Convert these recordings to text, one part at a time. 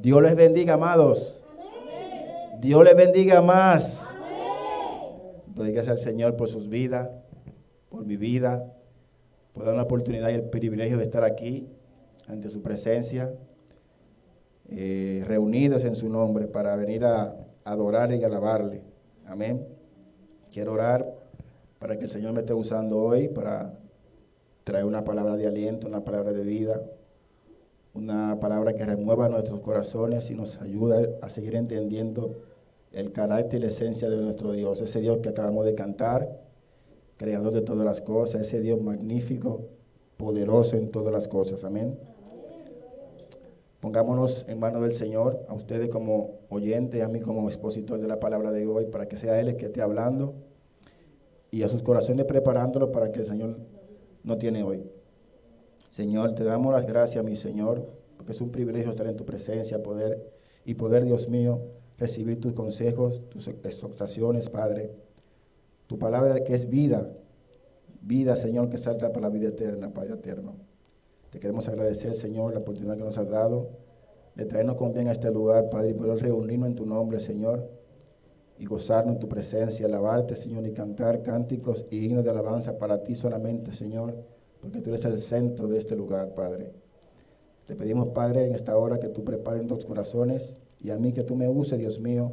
Dios les bendiga, amados. Amén. Dios les bendiga más. Doy gracias al Señor por sus vidas, por mi vida, por dar la oportunidad y el privilegio de estar aquí ante su presencia, reunidos en su nombre para venir a adorarle y alabarle. Amén. Quiero orar para que el Señor me esté usando hoy para traer una palabra de aliento, una palabra de vida, una palabra que remueva nuestros corazones y nos ayuda a seguir entendiendo el carácter y la esencia de nuestro Dios, ese Dios que acabamos de cantar, creador de todas las cosas, ese Dios magnífico, poderoso en todas las cosas. Amén. Pongámonos en manos del Señor, a ustedes como oyentes, a mí como expositor de la palabra de hoy, para que sea Él el que esté hablando y a sus corazones preparándolo para que el Señor nos tiene hoy. Señor, te damos las gracias, mi Señor, porque es un privilegio estar en tu presencia, poder, Dios mío, recibir tus consejos, tus exhortaciones, Padre. Tu palabra que es vida, Señor, que salta para la vida eterna, Padre eterno. Te queremos agradecer, Señor, la oportunidad que nos has dado de traernos con bien a este lugar, Padre, y poder reunirnos en tu nombre, Señor, y gozarnos en tu presencia, alabarte, Señor, y cantar cánticos y himnos de alabanza para ti solamente, Señor, porque tú eres el centro de este lugar, Padre. Te pedimos, Padre, en esta hora que tú prepares nuestros corazones y a mí que tú me uses, Dios mío,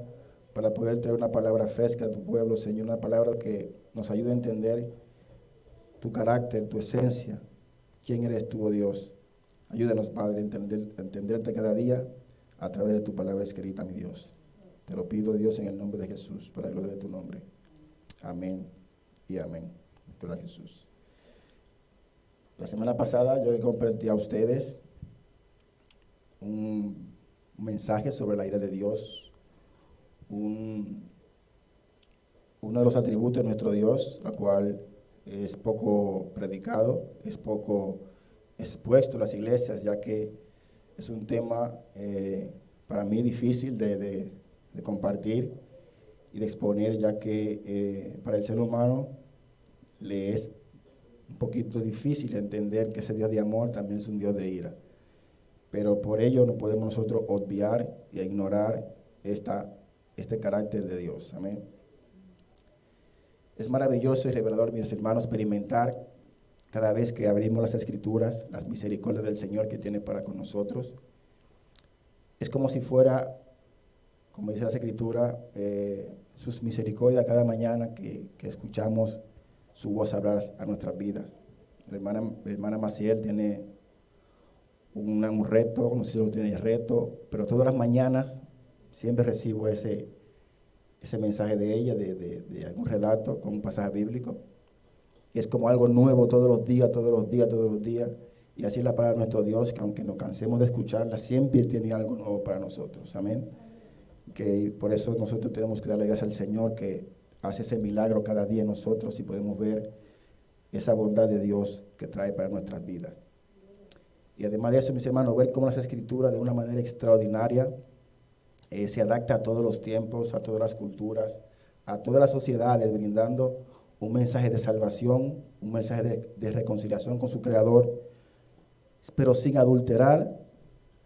para poder traer una palabra fresca a tu pueblo, Señor, una palabra que nos ayude a entender tu carácter, tu esencia, quién eres tú, oh Dios. Ayúdanos, Padre, a entenderte cada día a través de tu palabra escrita, mi Dios. Te lo pido, Dios, en el nombre de Jesús, para la gloria de tu nombre. Amén y amén. Gloria a Jesús. La semana pasada yo le compartí a ustedes un mensaje sobre la ira de Dios, uno de los atributos de nuestro Dios, la cual es poco predicado, es poco expuesto en las iglesias, ya que es un tema para mí difícil de compartir y de exponer, ya que para el ser humano le es un poquito difícil entender que ese Dios de amor también es un Dios de ira. Pero por ello no podemos nosotros obviar y ignorar este carácter de Dios. Amén. Es maravilloso y revelador, mis hermanos, experimentar cada vez que abrimos las Escrituras, las misericordias del Señor que tiene para con nosotros. Es como si fuera, como dice las Escrituras, sus misericordias cada mañana que escuchamos su voz hablar a nuestras vidas. La hermana Maciel tiene un reto, no sé si lo tiene el reto, pero todas las mañanas siempre recibo ese mensaje de ella, de algún relato con un pasaje bíblico. Y es como algo nuevo todos los días. Y así es la palabra de nuestro Dios, que aunque nos cansemos de escucharla, siempre tiene algo nuevo para nosotros. Amén. Que por eso nosotros tenemos que darle gracias al Señor, que hace ese milagro cada día en nosotros y podemos ver esa bondad de Dios que trae para nuestras vidas. Y además de eso, mis hermanos, ver cómo las Escrituras de una manera extraordinaria se adapta a todos los tiempos, a todas las culturas, a todas las sociedades, brindando un mensaje de salvación, un mensaje de reconciliación con su Creador, pero sin adulterar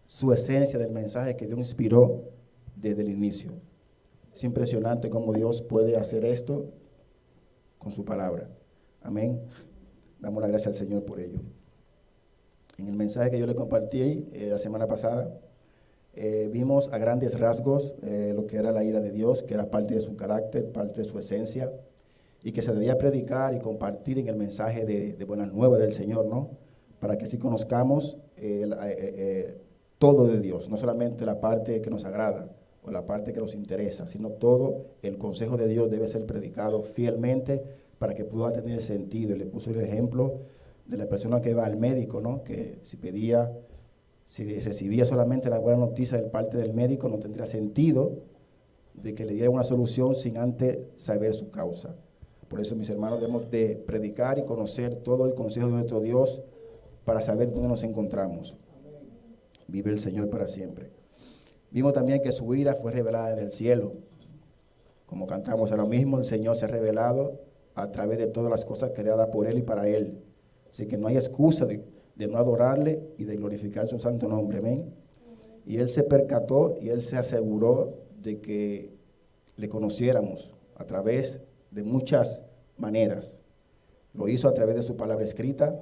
su esencia del mensaje que Dios inspiró desde el inicio. Es impresionante cómo Dios puede hacer esto con su palabra. Amén. Damos la gracia al Señor por ello. En el mensaje que yo le compartí la semana pasada, vimos a grandes rasgos lo que era la ira de Dios, que era parte de su carácter, parte de su esencia, y que se debía predicar y compartir en el mensaje de buenas nuevas del Señor, ¿no? Para que así conozcamos todo de Dios, no solamente la parte que nos agrada o la parte que nos interesa, sino todo el consejo de Dios debe ser predicado fielmente para que pueda tener sentido. Y le puso el ejemplo de la persona que va al médico, ¿no? Que si recibía solamente la buena noticia de parte del médico, no tendría sentido de que le diera una solución sin antes saber su causa. Por eso, mis hermanos, debemos de predicar y conocer todo el consejo de nuestro Dios para saber dónde nos encontramos. Vive el Señor para siempre. Vimos también que su ira fue revelada desde el cielo. Como cantamos ahora mismo, el Señor se ha revelado a través de todas las cosas creadas por Él y para Él. Así que no hay excusa de no adorarle y de glorificar su santo nombre. Amén. Y Él se percató y Él se aseguró de que le conociéramos a través de muchas maneras. Lo hizo a través de su palabra escrita,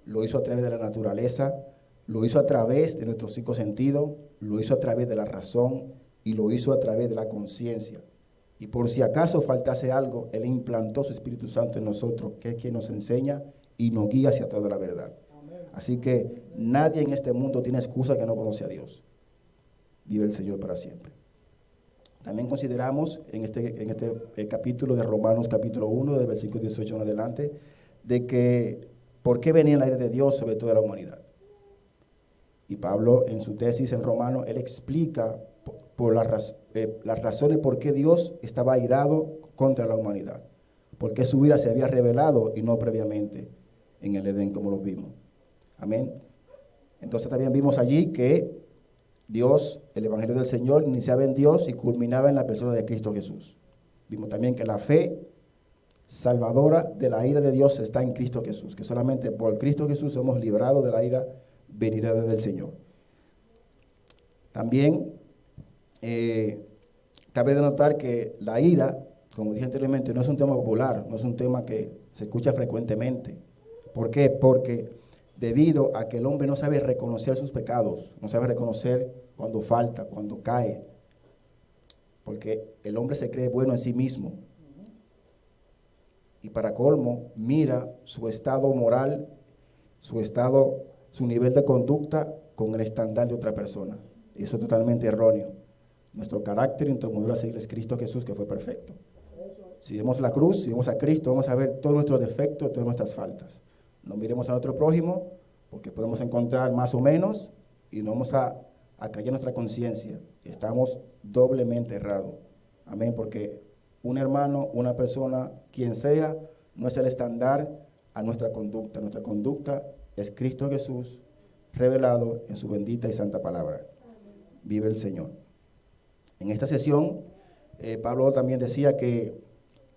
lo hizo a través de la naturaleza, lo hizo a través de nuestros 5 sentidos, lo hizo a través de la razón y lo hizo a través de la conciencia. Y por si acaso faltase algo, Él implantó su Espíritu Santo en nosotros, que es quien nos enseña y nos guía hacia toda la verdad. Amén. Así que nadie en este mundo tiene excusa que no conoce a Dios. Vive el Señor para siempre. También consideramos en este capítulo de Romanos capítulo 1, del versículo 18 en adelante, de que ¿por qué venía la ira de Dios sobre toda la humanidad? Y Pablo en su tesis en Romanos, él explica por las razones por qué Dios estaba airado contra la humanidad. Porque su ira se había revelado y no previamente en el Edén, como lo vimos. Amén. Entonces también vimos allí que Dios, el Evangelio del Señor, iniciaba en Dios y culminaba en la persona de Cristo Jesús. Vimos también que la fe salvadora de la ira de Dios está en Cristo Jesús, que solamente por Cristo Jesús somos librados de la ira venidera del Señor. También cabe de notar que la ira, como dije anteriormente, no es un tema popular, no es un tema que se escucha frecuentemente. ¿Por qué? Porque debido a que el hombre no sabe reconocer sus pecados, no sabe reconocer cuando falta, cuando cae, porque el hombre se cree bueno en sí mismo. Y para colmo, mira su estado moral, su nivel de conducta con el estándar de otra persona. Y eso es totalmente erróneo. Nuestro carácter y nuestro modelo a seguir es Cristo Jesús, que fue perfecto. Si vemos la cruz, si vemos a Cristo, vamos a ver todos nuestros defectos, todas nuestras faltas. No miremos a nuestro prójimo, porque podemos encontrar más o menos, y no vamos a callar nuestra conciencia. Estamos doblemente errados. Amén, porque un hermano, una persona, quien sea, no es el estándar a nuestra conducta. Nuestra conducta es Cristo Jesús, revelado en su bendita y santa palabra. Vive el Señor. En esta sesión, Pablo también decía que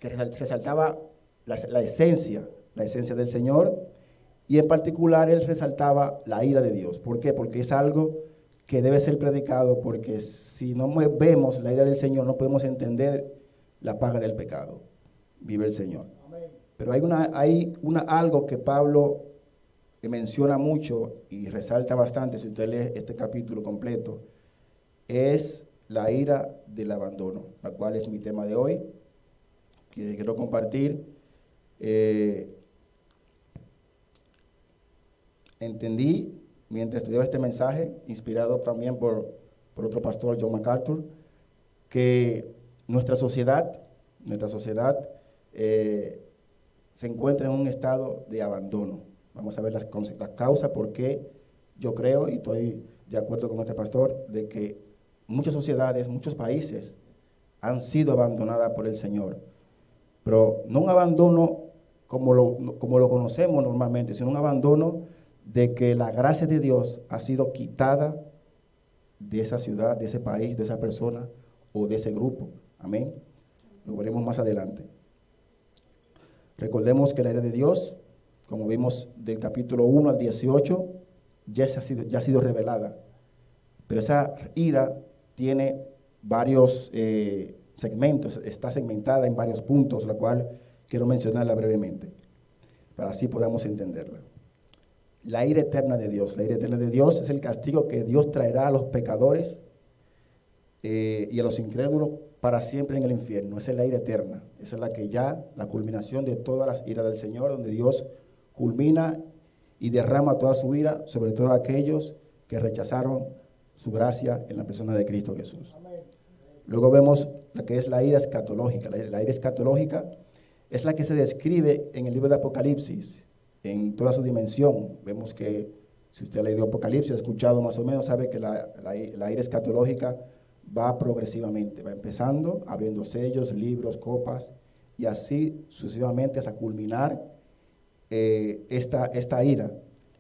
resaltaba la esencia del Señor, y en particular él resaltaba la ira de Dios. ¿Por qué? Porque es algo que debe ser predicado, porque si no vemos la ira del Señor, no podemos entender la paga del pecado. Vive el Señor. Amén. Pero hay algo que Pablo menciona mucho y resalta bastante, si usted lee este capítulo completo, es la ira del abandono, la cual es mi tema de hoy, que quiero compartir. Entendí, mientras estudiaba este mensaje, inspirado también por otro pastor, John MacArthur, que nuestra sociedad se encuentra en un estado de abandono. Vamos a ver las causas por qué yo creo, y estoy de acuerdo con este pastor, de que muchas sociedades, muchos países han sido abandonadas por el Señor. Pero no un abandono como lo conocemos normalmente, sino un abandono de que la gracia de Dios ha sido quitada de esa ciudad, de ese país, de esa persona o de ese grupo. Amén. Lo veremos más adelante. Recordemos que la ira de Dios, como vimos del capítulo 1 al 18, ya ha sido revelada. Pero esa ira tiene varios segmentos, está segmentada en varios puntos, la cual quiero mencionarla brevemente, para así podamos entenderla. La ira eterna de Dios. La ira eterna de Dios es el castigo que Dios traerá a los pecadores y a los incrédulos para siempre en el infierno. Esa es la ira eterna. Esa es la culminación de todas las iras del Señor, donde Dios culmina y derrama toda su ira sobre todos aquellos que rechazaron su gracia en la persona de Cristo Jesús. Amén. Luego vemos la que es la ira escatológica. La ira escatológica es la que se describe en el libro de Apocalipsis, en toda su dimensión. Vemos que, si usted ha leído Apocalipsis, ha escuchado más o menos, sabe que la ira escatológica va progresivamente, va empezando, abriendo sellos, libros, copas, y así sucesivamente hasta culminar esta ira.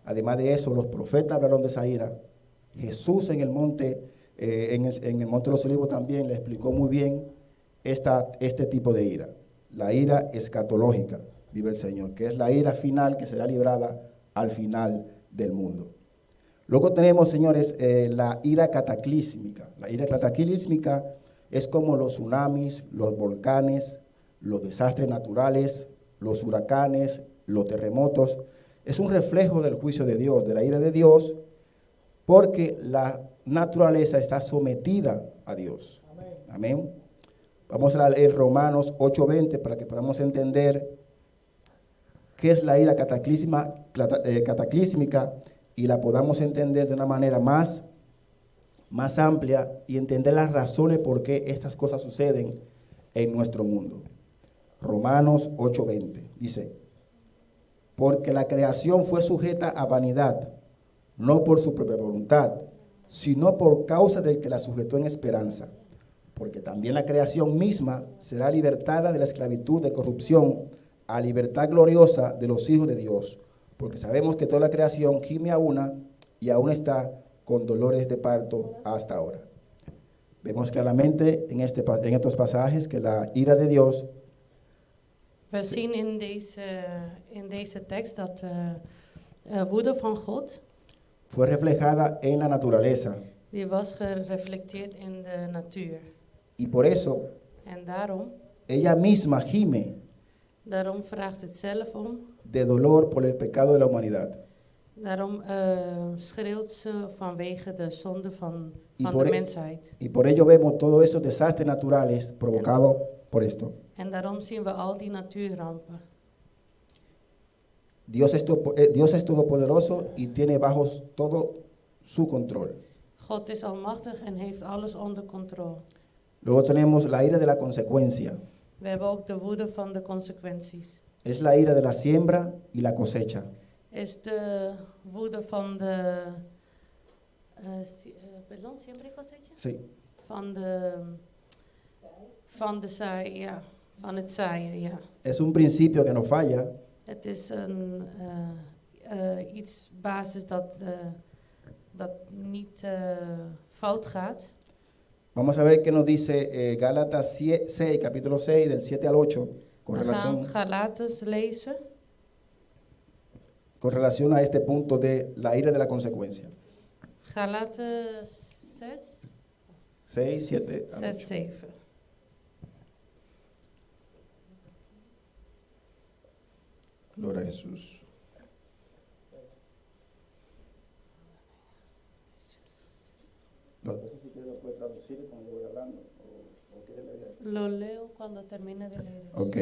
Además de eso, los profetas hablaron de esa ira. Jesús en el monte de los Olivos también le explicó muy bien este tipo de ira, la ira escatológica. Vive el Señor, que es la ira final que será librada al final del mundo. Luego tenemos, señores, la ira cataclísmica. La ira cataclísmica es como los tsunamis, los volcanes, los desastres naturales, los huracanes, los terremotos. Es un reflejo del juicio de Dios, de la ira de Dios, porque la naturaleza está sometida a Dios. Amén. Vamos a leer Romanos 8:20 para que podamos entender qué es la ira cataclísmica y la podamos entender de una manera más amplia y entender las razones por qué estas cosas suceden en nuestro mundo. Romanos 8:20 dice: porque la creación fue sujeta a vanidad, no por su propia voluntad, sino por causa del que la sujetó en esperanza. Porque también la creación misma será libertada de la esclavitud de corrupción a libertad gloriosa de los hijos de Dios. Porque sabemos que toda la creación gime a una y aún está con dolores de parto hasta ahora. Vemos claramente en estos pasajes que la ira de Dios. We zien in deze tekst dat de woede van God, fue reflejada en la naturaleza. die was gereflecteerd in de natuur. Y por eso, En daarom ella misma gime vraagt het zelf om. de dolor por el pecado de la humanidad. Daarom schreeuwt ze vanwege de zonde van Y de mensheid. Y por ello vemos todos esos desastres naturales provocados por esto. En daarom zien we al die natuurrampen. Dios es todopoderoso y tiene bajo todo su control. God is almachtig en heeft alles onder controle. Luego tenemos la ira de la consecuencia. We hebben ook de woede van de consequenties. Es la ira de la siembra y la cosecha. Is de woede van de perdón, siembra y cosecha? Sí. Van de zaai, ja, van het zaaien, ja. Es un principio que no falla. Het is iets basis dat niet fout gaat. Vamos a ver qué nos dice Gálatas 6, capítulo 6, del 7 al 8, We gaan Galates lezen. Con relación a este punto de la ira de la consecuencia. Galaten 6, 7 al 6, 8. 7. Gloria a Jesús. Lo leo cuando termine de leer. Ok.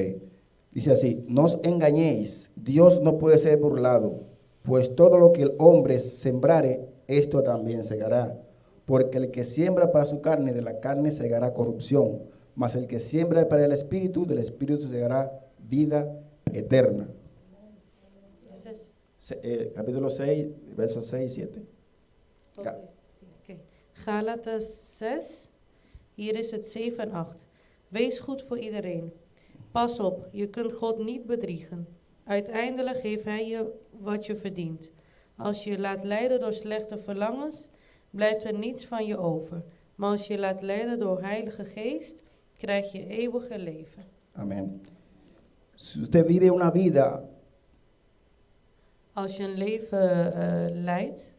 Dice así: no os engañéis, Dios no puede ser burlado, pues todo lo que el hombre sembrare, esto también segará. Porque el que siembra para su carne, de la carne segará corrupción, mas el que siembra para el espíritu, del espíritu segará vida eterna. Capítulo 6, versos 6 y 7. Okay. Galaten 6, hier is het 7 en 8. Wees goed voor iedereen. Pas op, je kunt God niet bedriegen. Uiteindelijk geeft hij je wat je verdient. Als je je laat leiden door slechte verlangens, blijft er niets van je over. Maar als je je laat leiden door Heilige Geest, krijg je eeuwige leven. Amen. Si usted vive una vida Als je een leven leidt,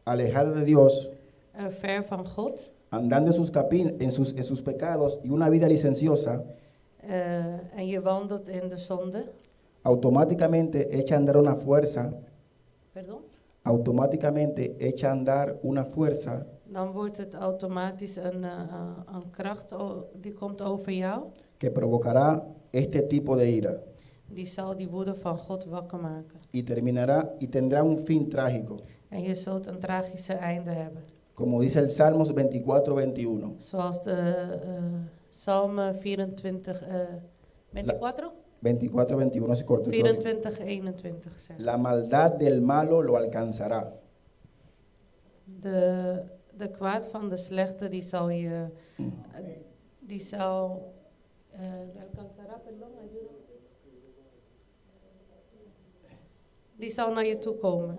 alejada de Dios, ver van God, andando en sus pecados y una vida licenciosa, en je wandelt in de zonde, automáticamente echa a andar una fuerza, pardon? automáticamente echa a andar una fuerza Dan wordt het automatisch een kracht die komt over jou. que provocará este tipo de ira Die zal die woede van God wakker maken. y tendrá un fin trágico, En je zult een tragische einde hebben. como dice el Salmos 24:21. Zoals de Psalm 24, 24:21 es corto. 24:21 zegt. La maldad del malo lo alcanzará. De kwaad van de slechte, die zal je... Die zal naar je toe komen.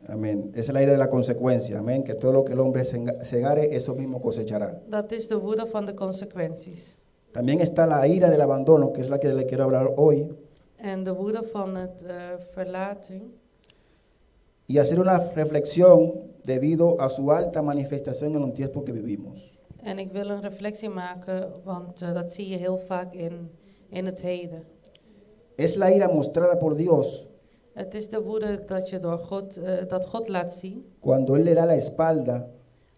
Amén. Esa es la ira de la consecuencia. Amén. Que todo lo que el hombre segare, eso mismo cosechará. Dat is de woede van de consequenties. También está la ira del abandono, que es la que le quiero hablar hoy. En de woede van het verlating. y hacer una reflexión debido a su alta manifestación en los tiempos que vivimos. En ik wil een reflectie maken, want dat zie je heel vaak in het heden. Es la ira mostrada por Dios Het is de woede dat je door dat God laat zien cuando Él le da la espalda,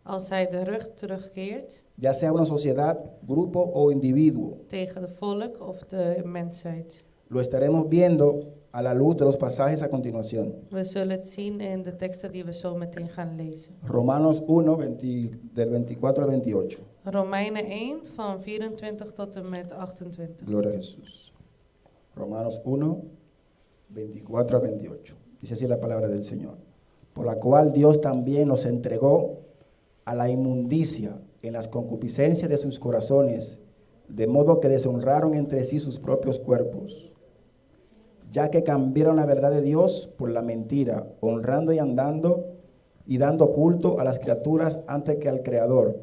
als hij de rug terugkeert ya sea una sociedad, grupo o individuo. tegen de volk of de mensheid. Lo estaremos viendo a la luz de los pasajes a continuación. We zullen het zien in de teksten die we zo meteen gaan lezen. Romanos 1, del 24 al 28. Romeinen 1 van 24 tot en met 28. Gloria a Jesús. Romanos 1, 24 al 28. Dice así la palabra del Señor. Por la cual Dios también los entregó a la inmundicia en las concupiscencias de sus corazones, de modo que deshonraron entre sí sus propios cuerpos, ya que cambiaron la verdad de Dios por la mentira, honrando y dando culto a las criaturas antes que al Creador,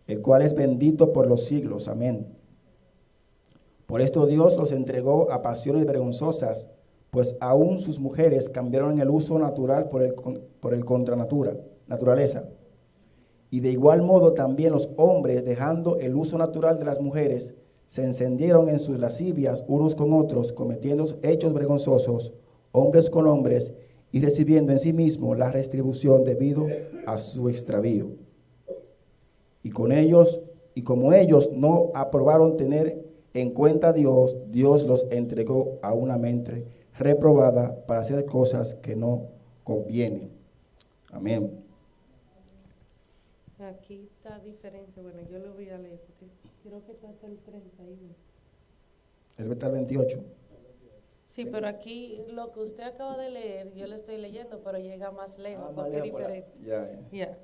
el cual es bendito por los siglos. Amén. Por esto Dios los entregó a pasiones vergonzosas, pues aún sus mujeres cambiaron el uso natural por el contra naturaleza. Y de igual modo también los hombres, dejando el uso natural de las mujeres, se encendieron en sus lascivias unos con otros, cometiendo hechos vergonzosos, hombres con hombres, y recibiendo en sí mismos la retribución debido a su extravío. Y como ellos no aprobaron tener en cuenta a Dios, Dios los entregó a una mente reprobada para hacer cosas que no convienen. Amén. Aquí está diferente. Bueno, yo lo voy a leer porque creo que está hasta el 31. ¿El está el 28? Sí, pero aquí lo que usted acaba de leer, yo lo estoy leyendo, pero llega más lejos más porque es lejos, diferente. Ja. Ja.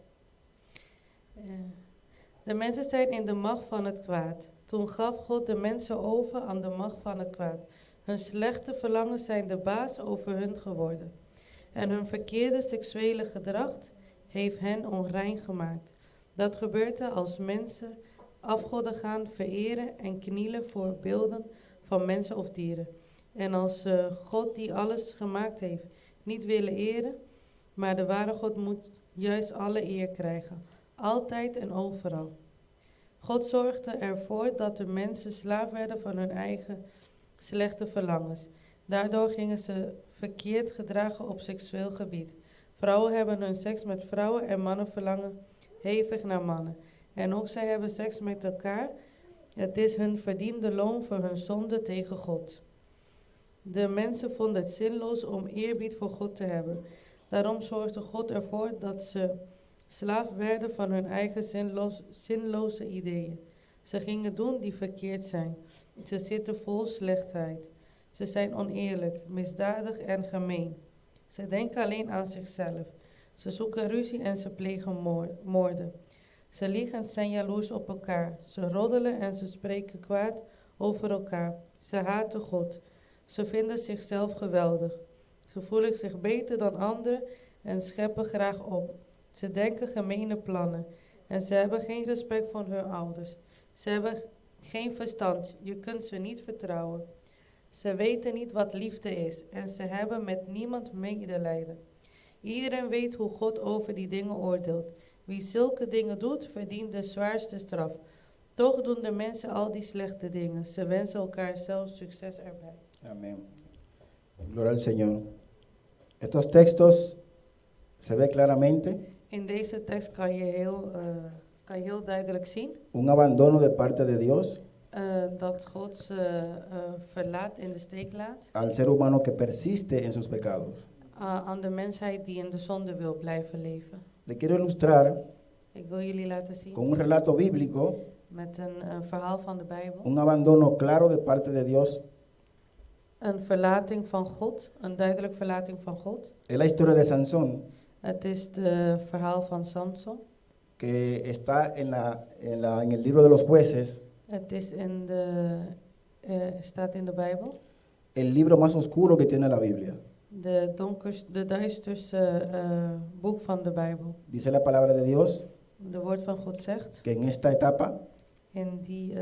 De mensen zijn in de macht van het kwaad. Toen gaf God de mensen over aan de macht van het kwaad. Hun slechte verlangens zijn de baas over hun geworden. En hun verkeerde seksuele gedrag heeft hen onrein gemaakt. Dat gebeurt er als mensen afgoden gaan vereren en knielen voor beelden van mensen of dieren. En als God die alles gemaakt heeft niet willen eren, maar de ware God moet juist alle eer krijgen, altijd en overal. God zorgde ervoor dat de mensen slaaf werden van hun eigen slechte verlangens. Daardoor gingen ze verkeerd gedragen op seksueel gebied. Vrouwen hebben hun seks met vrouwen en mannen verlangen hevig naar mannen. En ook zij hebben seks met elkaar. Het is hun verdiende loon voor hun zonde tegen God. De mensen vonden het zinloos om eerbied voor God te hebben. Daarom zorgde God ervoor dat ze slaaf werden van hun eigen zinloze ideeën. Ze gingen doen die verkeerd zijn. Ze zitten vol slechtheid. Ze zijn oneerlijk, misdadig en gemeen. Ze denken alleen aan zichzelf. Ze zoeken ruzie en ze plegen moorden. Ze liegen en zijn jaloers op elkaar. Ze roddelen en ze spreken kwaad over elkaar. Ze haten God. Ze vinden zichzelf geweldig. Ze voelen zich beter dan anderen en scheppen graag op. Ze denken gemene plannen en ze hebben geen respect voor hun ouders. Ze hebben geen verstand, je kunt ze niet vertrouwen. Ze weten niet wat liefde is en ze hebben met niemand medelijden. Iedereen weet hoe God over die dingen oordeelt. Wie zulke dingen doet, verdient de zwaarste straf. Toch doen de mensen al die slechte dingen. Ze wensen elkaar zelf succes erbij. Amén. Gloria al Señor. Estos textos se ve claramente In deze tekst kan je heel duidelijk zien un abandono de parte de Dios dat God ze verlaat, in de steek laat. al ser humano que persiste en sus pecados. Aan de mensheid die in de zonde wil blijven leven. Le quiero ilustrar Ik wil jullie laten zien con un relato bíblico met een verhaal van de Bijbel. un abandono claro de parte de Dios. Een verlating van God, een duidelijk verlating van God. Es la historia de Sansón, Het is het verhaal van Samson. que está en el libro de los jueces, Het is staat in de Bijbel. el libro más oscuro que tiene la Biblia. De duisterste boek van de Bijbel. Dice la palabra de Dios De woord van God zegt, que en esta etapa in die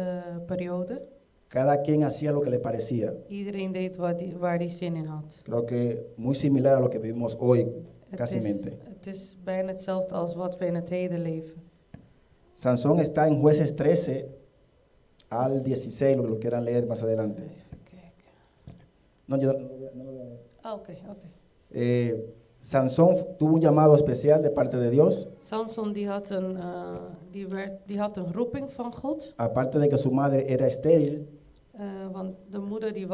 periode, cada quien hacía lo que le parecía. iedereen deed waar die zin in had. Creo que muy similar a lo que vivimos hoy. Het is bijna hetzelfde als wat we in het heden leven. Sansón está en Jueces 13 al 16, lo quieran leer más adelante. Even kijken. No, yo no lo voy a leer. Oké. Sansón tuvo un llamado especial de parte de Dios, Samson die had een roeping van God. aparte de que su madre era estéril, Want de moeder die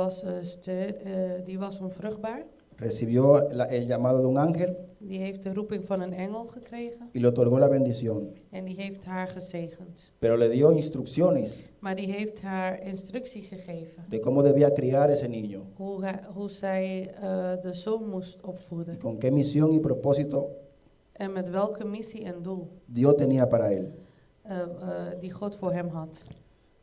was onvruchtbaar. recibió el llamado de un ángel Die heeft de roeping van een engel gekregen. y le otorgó la bendición, En die heeft haar gezegend. pero le dio instrucciones Maar die heeft haar instructie gegeven. de cómo debía criar ese niño Hoe zij de zoon moest y opvoeden. con qué misión y propósito En met welke missie en doel Dios tenía para él. die God voor hem had.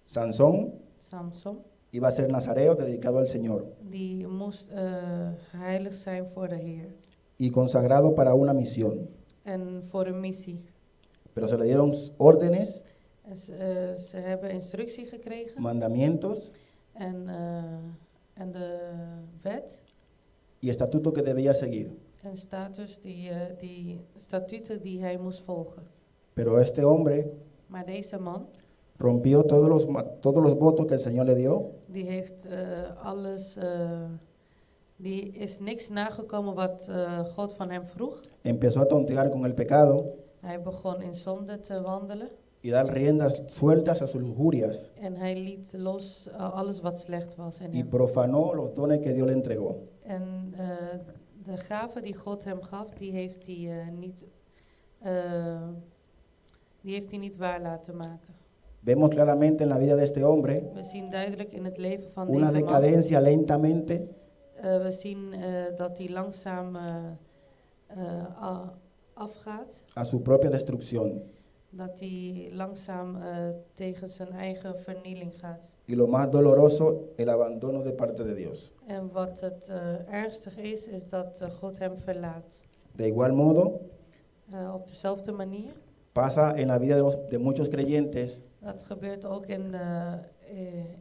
Sansón Samson, iba a ser nazareo dedicado al Señor die moest heilig zijn voor de Heer. y consagrado para una misión, En voor een missie. pero se le dieron órdenes, En ze hebben instructie gekregen. mandamientos En de wet. y estatutos que debía seguir. En die statuten die hij moest volgen. Pero este hombre Maar deze man, rompió todos los votos que el Señor le dio die heeft die is niks nagekomen wat God van hem vroeg. empezó a tontear con el pecado Hij begon in zonde te wandelen. y dar riendas sueltas a sus lujurias En hij liet los alles wat slecht was in y hem. profanó los dones que Dios le entregó. En de gave die God hem gaf, die heeft hij niet waar laten maken. Vemos claramente en la vida de este hombre We zien duidelijk in het leven van una deze man. decadencia lentamente We zien dat hij langzaam afgaat. a su propia destrucción. Dat hij langzaam tegen zijn eigen vernieling gaat. Y lo más doloroso, el abandono de parte de Dios. En wat het ernstig is dat God hem verlaat. De igual modo, Op dezelfde manier. pasa en la vida de muchos creyentes Dat gebeurt ook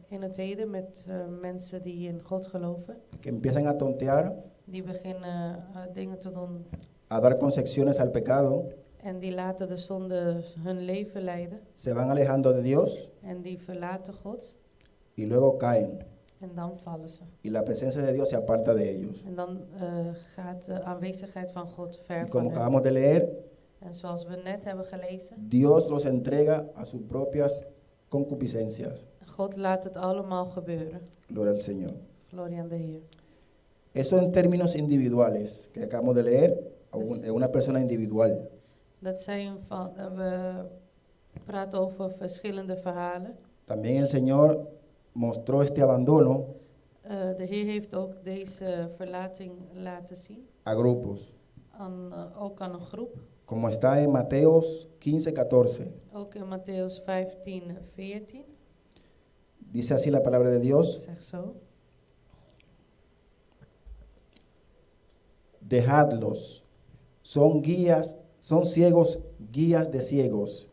in het heden met mensen die in God geloven. que empiezan a tontear, Die beginnen dingen te doen a dar concesiones al pecado, en die laten de zonde hun leven leiden. se van alejando de Dios En die verlaten God y luego caen. en dan vallen ze. Y la presencia de Dios se aparta de ellos. En dan gaat de aanwezigheid van God Y ver van como hen. acabamos de leer, En zoals we net hebben gelezen, Dios los entrega a sus propias concupiscencias. God laat het allemaal gebeuren. Gloria al Señor. Glorie aan de Heer. Eso en términos individuales que acabamos de leer, a una persona individual. Dat zijn van, we praten over verschillende verhalen. También el Señor mostró este abandono De Heer heeft ook deze verlating laten zien, a grupos, ook aan een groep. como está en Mateos 15:14. Ook in Matthäus 15:14, Dice así la palabra de Dios: zeg zo. dejadlos, son ciegos, guías de ciegos.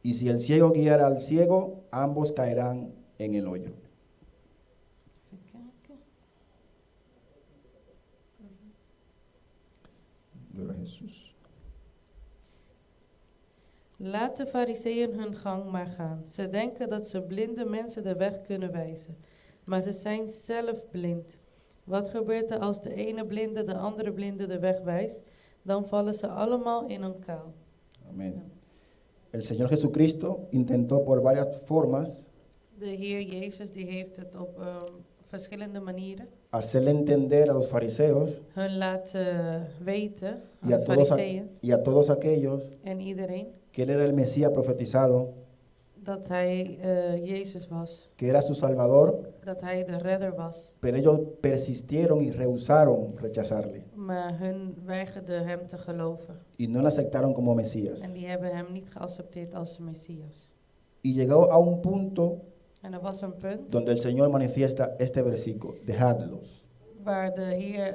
Y si el ciego guiara al ciego, ambos caerán en el hoyo. Even kijken. Gloria a Jesús. Laat de fariseeën hun gang maar gaan. Ze denken dat ze blinde mensen de weg kunnen wijzen. Maar ze zijn zelf blind. Wat gebeurt er als de ene blinde de andere blinde de weg wijst? Dan vallen ze allemaal in een kuil. Amén. El Señor Jesucristo intentó por varias formas De Heer Jezus die heeft het op verschillende manieren hacerle entender a los fariseos hun laten weten, aan y a de todos, fariseeën y a todos aquellos en iedereen, que Él era el Mesías profetizado, dat hij Jezus was, que era su Salvador, dat hij de redder was. pero ellos persistieron y rehusaron rechazarle Maar hun weigerden hem te geloven. y no le aceptaron como Mesías. En die hebben hem niet geaccepteerd als de Messias. Y llegó a un punto En er was een punt donde el Señor manifiesta este versículo: dejadlos. waar de Heer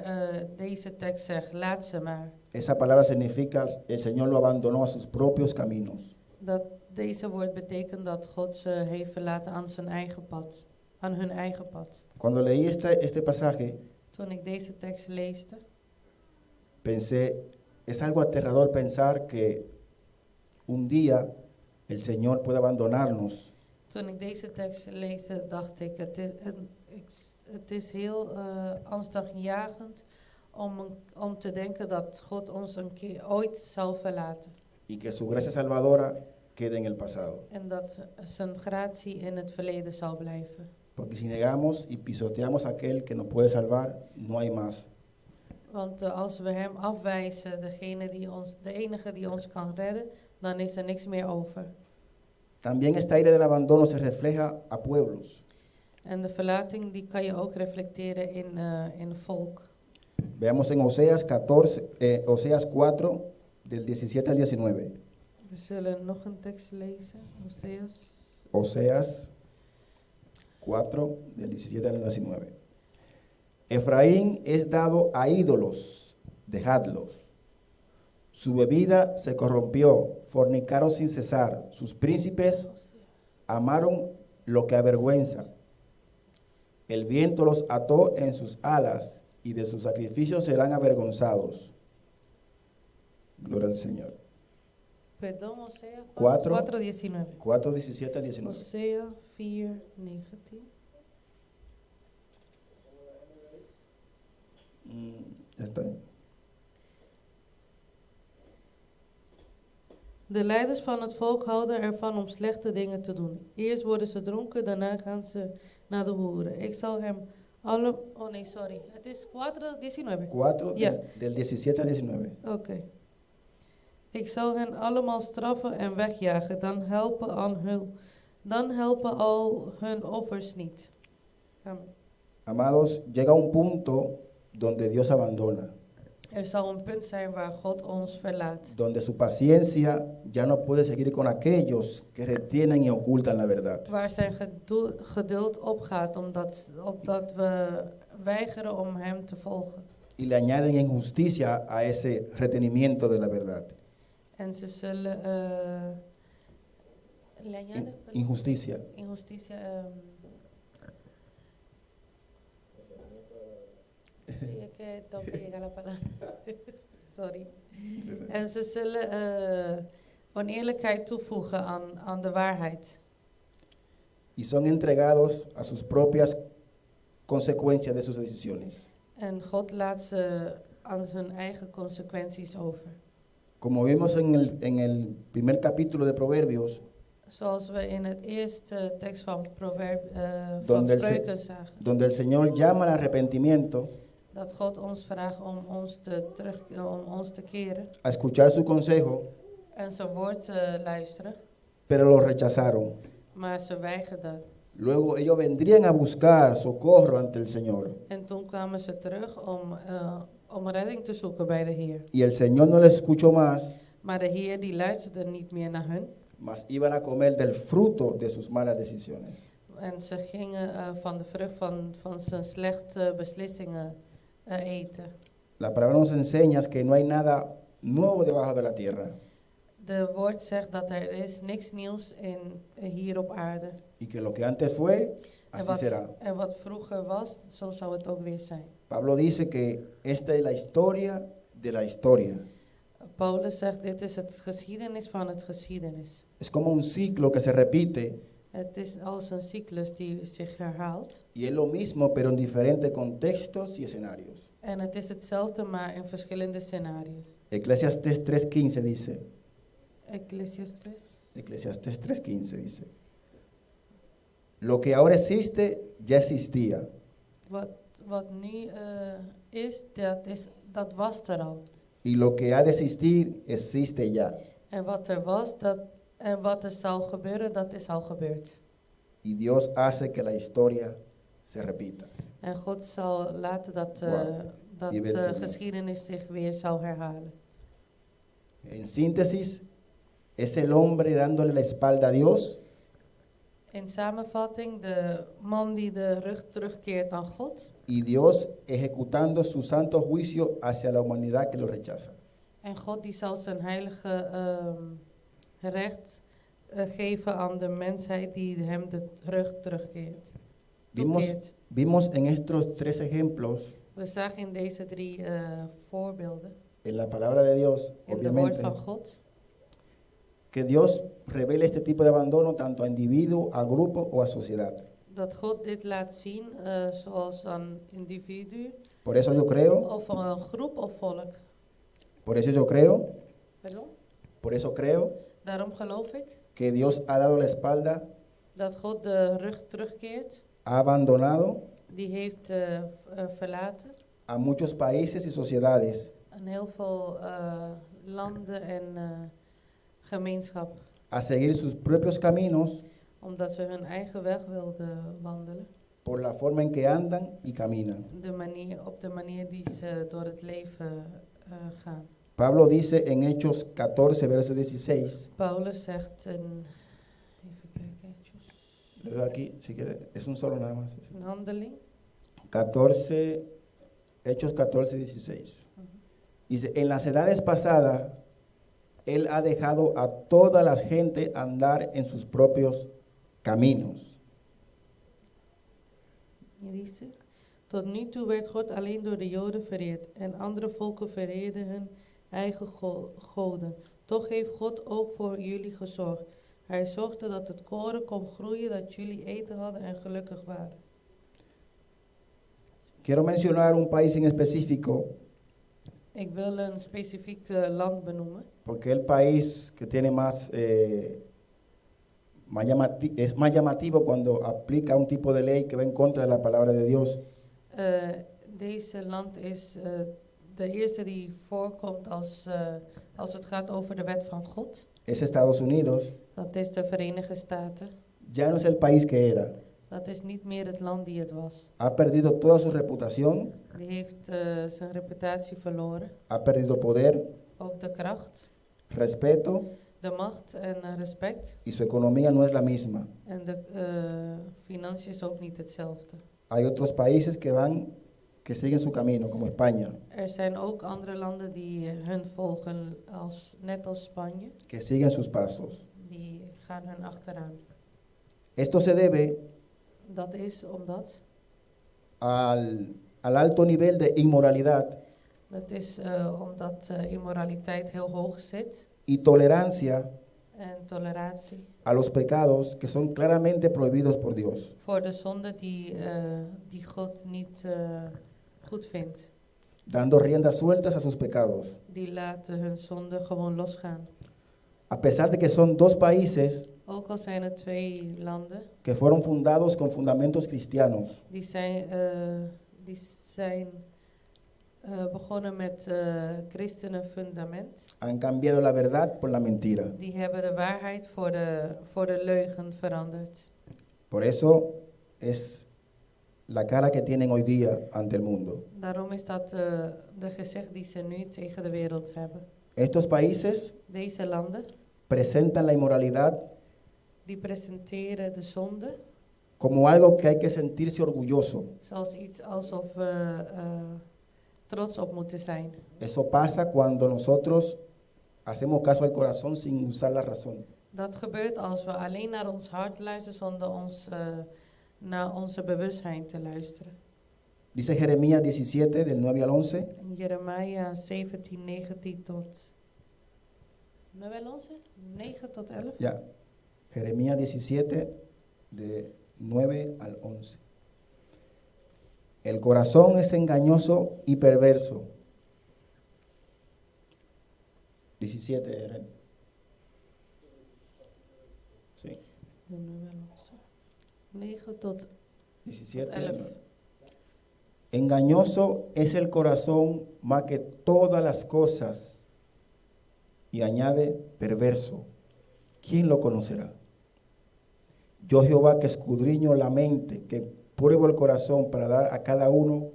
deze tekst zegt, laat ze maar. Esa palabra significa el Señor lo abandonó a sus propios caminos. Dat deze woord betekent dat God ze heeft verlaten aan zijn eigen pad, aan hun eigen pad. Cuando leí este pasaje, Toen ik deze tekst leesde, pensé, es algo aterrador pensar que un día el Señor puede abandonarnos Toen ik deze tekst leesde, dacht ik, het is heel angstaanjagend om te denken dat God ons een keer ooit zal verlaten. y que su gracia salvadora quede en el pasado. En dat zijn gratie in het verleden zal blijven. Porque si negamos y pisoteamos a aquel que nos puede salvar, no hay más. Want als we hem afwijzen, de enige die ons kan redden, dan is er niks meer over. También esta ira del abandono se refleja a pueblos. En de verlating die kan je ook reflecteren in een volk. Veamos en Oseas 4, del 17 al 19. We zullen nog een tekst lezen. Oseas. Oseas 4, del 17 al 19. Efraín es dado a ídolos, dejadlos. Su bebida se corrompió, fornicaron sin cesar. Sus príncipes amaron lo que avergüenza. El viento los ató en sus alas y de sus sacrificios serán avergonzados. Gloria al Señor. Perdón, Osea 4:19. 4:19. 4:17 al 19. Osea 4:19. Ya está bien. De leiders van het volk houden ervan om slechte dingen te doen. Eerst worden ze dronken, daarna gaan ze naar de hoeren. Ik zal hem alle... Oh nee, sorry. Het is 4:19. 4 Ja. del 17 al 19. Oké. Ik zal hen allemaal straffen en wegjagen, dan helpen al hun offers niet. Amen. Amados, llega un punto donde Dios abandona, Er zal een punt zijn waar God ons verlaat. donde su paciencia ya no puede seguir con aquellos que retienen y ocultan la verdad. Waar zijn geduld opgaat, omdat we weigeren om hem te volgen. Y le añaden injusticia a ese retenimiento de la verdad. En ze zullen... le añaden, Injusticia. injusticia... sí, es que tengo que llegar a la palabra. Sorry. En ze zullen oneerlijkheid toevoegen aan de waarheid. Y son entregados a sus propias consecuencias de sus decisiones. En God laat ze aan hun eigen consequenties over. Como vimos en el primer capítulo de Proverbios, Zoals we in het eerste tekst van van donde Spreuken zagen. donde el Señor llama al arrepentimiento, Dat God ons vraagt om ons te keren. a escuchar su consejo, En zijn woord te luisteren. pero lo rechazaron. Maar ze weigerden. Luego ellos vendrían a buscar socorro ante el Señor. En toen kwamen ze terug om redding te zoeken bij de Heer. Y el Señor no les escuchó más, Maar de Heer die luisterde niet meer naar hun. mas iban a comer del fruto de sus malas decisiones. En ze gingen van de vrucht van zijn slechte beslissingen eten. La palabra nos enseña que no hay nada nuevo debajo de la tierra De woord zegt dat er is niks nieuws hier op aarde. y que lo que antes fue, En así será. wat vroeger was, zo zou het ook weer zijn. Pablo dice que esta es la historia de la historia. Paulus zegt, dit is het geschiedenis van het geschiedenis. Es como un ciclo que se repite Het is als een cyclus die zich herhaalt. y es lo mismo pero en diferentes contextos y escenarios. En het is hetzelfde, maar in verschillende scenario's. Eclesiastés 3:15 dice, Eclesiastes 3:15 dice, lo que ahora existe ya existía. Wat nu is, dat was er al. Y lo que ha de existir existe ya. En wat er was, en wat er zal gebeuren, dat is al gebeurd. Y Dios hace que la historia se repita. En God zal laten dat Wow. Je de bent zo. geschiedenis zich weer zal herhalen. En síntesis, es el hombre dándole la espalda a Dios In samenvatting, de man die de rug terugkeert aan God. y Dios ejecutando su santo juicio hacia la humanidad que lo rechaza. En God die zal zijn heilige recht geven aan de mensheid die hem de rug terugkeert. Vimos en estos tres ejemplos We zagen in deze drie voorbeelden en la palabra de Dios, in de woord obviamente, van God, que Dios revele este tipo de abandono tanto a individuo, a grupo o a sociedad. dat God dit laat zien, zoals een individu, Por eso yo creo, of een groep of volk. por eso yo creo, Pardon? por eso creo Daarom geloof ik que Dios ha dado la espalda, dat God de rug terugkeert, ha abandonado die heeft verlaten a muchos países y sociedades aan heel veel landen en gemeenschap, a seguir sus propios caminos omdat ze hun eigen weg wilden wandelen. por la forma en que andan y caminan. Op de manier die ze door het leven gaan. Pablo dice en Hechos 14, verso 16, Paulus zegt in, even kijken, lo veo aquí, si quiere, es un solo nada más. een handeling. 14, Hechos 14, 16. Dice, en las edades pasadas, Él ha dejado a toda la gente andar en sus propios caminos. Hier is het. Tot nu toe werd God alleen door de Joden vereerd en andere volken vereerden hun eigen goden. Toch heeft God ook voor jullie gezorgd. Hij zorgde dat het koren kon groeien, dat jullie eten hadden en gelukkig waren. Quiero mencionar un país en específico, Ik wil een specifiek land benoemen, porque el país que tiene más, es más llamativo cuando aplica un tipo de ley que va en contra de la palabra de Dios. Deze land is de eerste die voorkomt als het gaat over de wet van God. Es Estados Unidos. Dat is de Verenigde Staten. Ya no es el país que era. Dat is niet meer het land die het was. Ha perdido toda su reputación, Die heeft zijn reputatie verloren. ha perdido poder, Ook de kracht, respeto de macht en respect. y su economía no es la misma. En de financiën is ook niet hetzelfde. Hay otros países que siguen su camino, como España, Er zijn ook andere landen die hun volgen, net als Spanje. que siguen sus pasos. Die gaan hun achteraan. Esto se debe Dat is omdat, al alto nivel de inmoralidad dat is omdat immoraliteit heel hoog zit. y tolerancia En toleratie a los pecados que son claramente prohibidos por Dios. voor de zonde die God niet goed vindt. Dando riendas sueltas a sus pecados. Die laten hun zonde gewoon losgaan. A pesar de que son dos países Ook al zijn er twee landen, que fueron fundados con fundamentos cristianos, die zijn begonnen met christenen fundament. han cambiado la verdad por la mentira. Die hebben de waarheid voor de leugen veranderd. Por eso es la cara que tienen hoy día ante el mundo. Daarom is dat de gezicht die ze nu tegen de wereld hebben. Estos países Deze landen, presentan la inmoralidad die presenteren de zonde como algo que hay que sentirse orgulloso. zoals iets alsof we trots op moeten zijn. Eso pasa cuando nosotros hacemos caso al corazón sin usar la razón. Dat gebeurt als we alleen naar ons hart luisteren zonder naar onze bewustzijn te luisteren. Dice Jeremías 17, del 9 al 11. In Jeremia 17, 19 tot 9 al 11? 9 tot 11? Ya, Jeremías 17, de 9 al 11. El corazón es engañoso y perverso. 17, Eren. Sí, De 9 al 11. 9 tot 17. 11. Engañoso es el corazón más que todas las cosas. Y añade, perverso. ¿Quién lo conocerá? Yo Jehová que escudriño la mente, que pruebo el corazón para dar a cada uno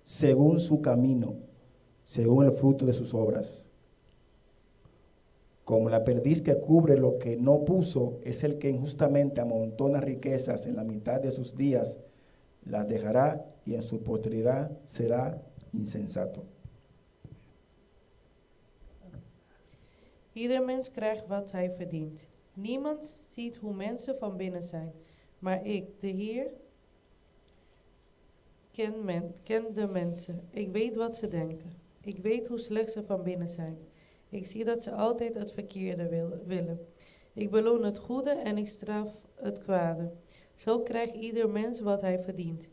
según su camino, según el fruto de sus obras. Como la perdiz que cubre lo que no puso, es el que injustamente amontona riquezas en la mitad de sus días, las dejará y en su posteridad será insensato. Ieder mens krijgt wat hij verdient. Niemand ziet hoe mensen van binnen zijn. Maar ik, de Heer, ken de mensen. Ik weet wat ze denken. Ik weet hoe slecht ze van binnen zijn. Ik zie dat ze altijd het verkeerde willen. Ik beloon het goede en ik straf het kwade. Zo krijgt ieder mens wat hij verdient.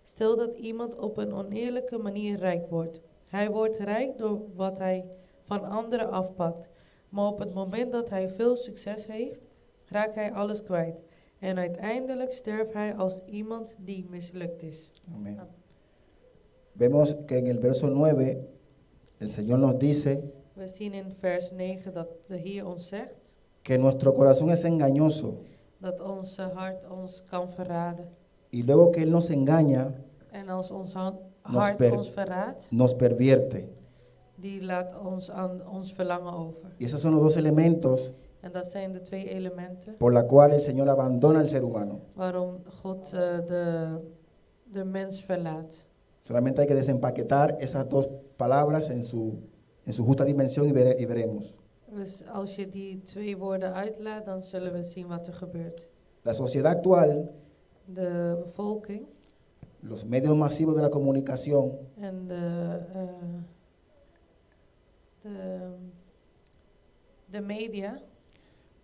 Stel dat iemand op een oneerlijke manier rijk wordt. Hij wordt rijk door wat hij van anderen afpakt. Maar op het moment dat hij veel succes heeft, raakt hij alles kwijt. En uiteindelijk sterft hij als iemand die mislukt is. Amén. Vemos que en el verso 9 el Señor nos dice We zien in vers 9 dat de Heer ons zegt que nuestro corazón es engañoso dat ons hart ons kan verraden. y luego que Él nos engaña, En als ons hart per- ons verraadt, nos pervierte. die laat ons aan ons verlangen over. Y esos son los dos elementos En dat zijn de twee elementen por la cual el Señor abandona al ser humano. waarom God de mens verlaat. Solamente hay que desempaquetar esas dos palabras en su justa dimensión y veremos. Dus als je die twee woorden uitlaat, dan zullen we zien wat er gebeurt. La sociedad actual, De bevolking los medios masivos de la comunicación, en de media,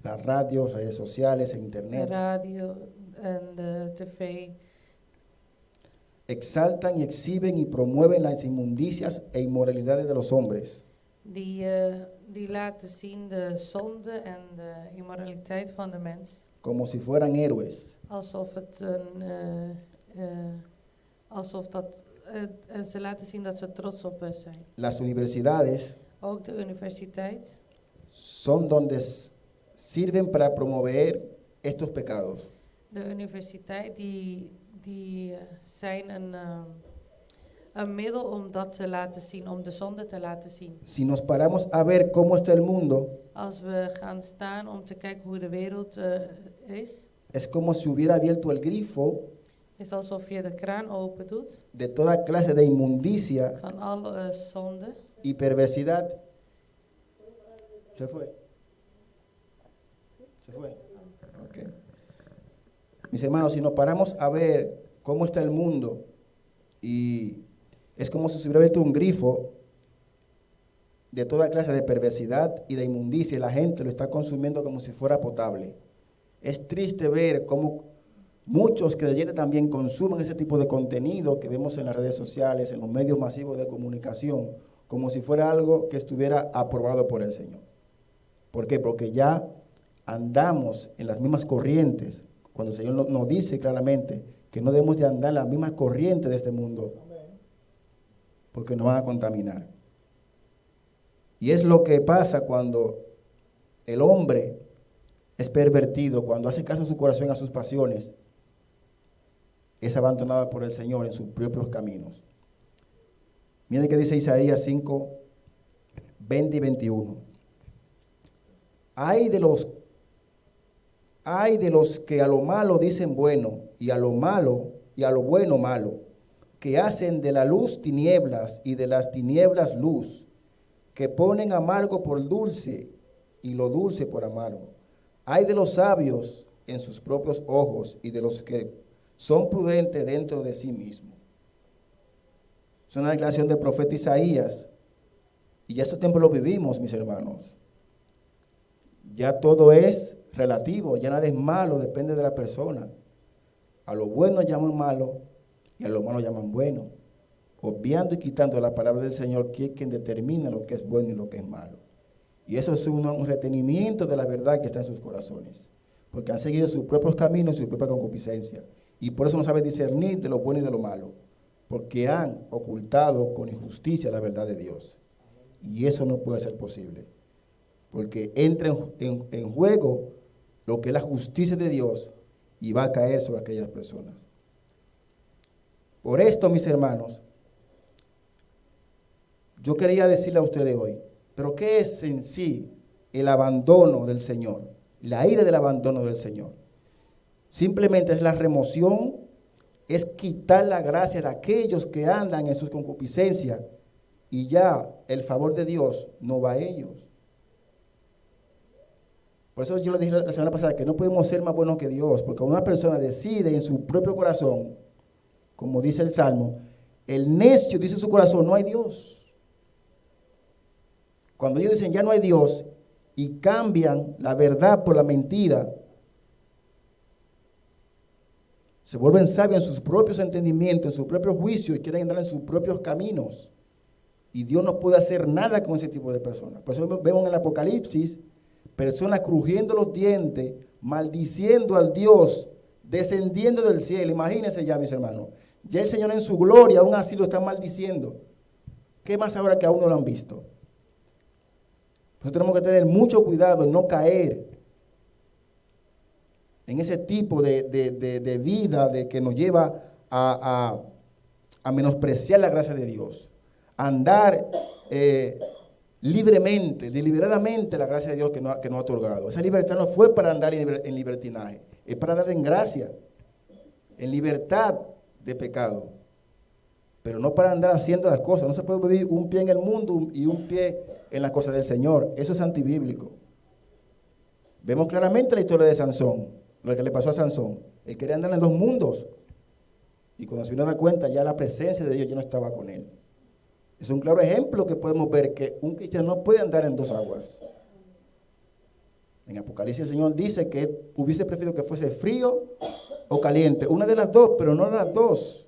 las radios, redes sociales e de internet, radio en de tv, exaltan y exhiben y promueven las inmundicias e inmoralidades de los hombres, die laten zien de zonde en de immoraliteit van de mens. como si fueran héroes. En ze laten zien dat ze trots op zijn. Las universidades Ook de universiteit son donde sirven para promover estos pecados. De universiteit die zijn een middel om dat te laten zien, om de zonde te laten zien. Si nos paramos a ver cómo está el mundo, Als we gaan staan om te kijken hoe de wereld is, es como si hubiera abierto el grifo is alsof je de kraan open doet de toda clase de inmundicia van alle zonde y perversidad. ¿Se fue? ¿Se fue? Ok. Mis hermanos, si nos paramos a ver cómo está el mundo, y es como si se hubiera abierto un grifo de toda clase de perversidad y de inmundicia, y la gente lo está consumiendo como si fuera potable. Es triste ver cómo muchos creyentes también consumen ese tipo de contenido que vemos en las redes sociales, en los medios masivos de comunicación, como si fuera algo que estuviera aprobado por el Señor. ¿Por qué? Porque ya andamos en las mismas corrientes, cuando el Señor nos dice claramente que no debemos de andar en las mismas corrientes de este mundo, porque nos van a contaminar. Y es lo que pasa cuando el hombre es pervertido, cuando hace caso a su corazón, a sus pasiones, es abandonado por el Señor en sus propios caminos. Miren que dice Isaías 5, 20 y 21. Ay de los que a lo malo dicen bueno, y a lo malo y a lo bueno malo, que hacen de la luz tinieblas y de las tinieblas luz, que ponen amargo por dulce y lo dulce por amargo. Ay de los sabios en sus propios ojos y de los que son prudentes dentro de sí mismos. Es una declaración del profeta Isaías, y ya estos tiempos lo vivimos, mis hermanos. Ya todo es relativo, ya nada es malo, depende de la persona. A lo bueno llaman malo y a lo malo llaman bueno, obviando y quitando la palabra del Señor, que es quien determina lo que es bueno y lo que es malo. Y eso es un retenimiento de la verdad que está en sus corazones, porque han seguido sus propios caminos y su propia concupiscencia, y por eso no saben discernir de lo bueno y de lo malo, porque han ocultado con injusticia la verdad de Dios. Y eso no puede ser posible, porque entra en juego lo que es la justicia de Dios y va a caer sobre aquellas personas. Por esto, mis hermanos, yo quería decirle a ustedes hoy, pero ¿qué es en sí el abandono del Señor? La ira del abandono del Señor. Simplemente es la remoción, es quitar la gracia de aquellos que andan en sus concupiscencias, y ya el favor de Dios no va a ellos. Por eso yo le dije la semana pasada que no podemos ser más buenos que Dios, porque una persona decide en su propio corazón, como dice el Salmo, el necio dice en su corazón, no hay Dios. Cuando ellos dicen ya no hay Dios y cambian la verdad por la mentira, se vuelven sabios en sus propios entendimientos, en sus propios juicios y quieren andar en sus propios caminos. Y Dios no puede hacer nada con ese tipo de personas. Por eso vemos en el Apocalipsis personas crujiendo los dientes, maldiciendo al Dios, descendiendo del cielo. Imagínense ya, mis hermanos. Ya el Señor en su gloria aún así lo está maldiciendo. ¿Qué más ahora que aún no lo han visto? Por eso tenemos que tener mucho cuidado en no caer en ese tipo de vida de que nos lleva a menospreciar la gracia de Dios. A andar libremente, deliberadamente la gracia de Dios que nos ha otorgado. Esa libertad no fue para andar en libertinaje, es para andar en gracia, en libertad de pecado. Pero no para andar haciendo las cosas. No se puede vivir un pie en el mundo y un pie en las cosas del Señor. Eso es antibíblico. Vemos claramente la historia de Sansón, lo que le pasó a Sansón. Él quería andar en dos mundos. Y cuando se vino a dar cuenta, ya la presencia de Dios ya no estaba con él. Es un claro ejemplo que podemos ver que un cristiano no puede andar en dos aguas. En Apocalipsis el Señor dice que él hubiese preferido que fuese frío o caliente. Una de las dos, pero no las dos.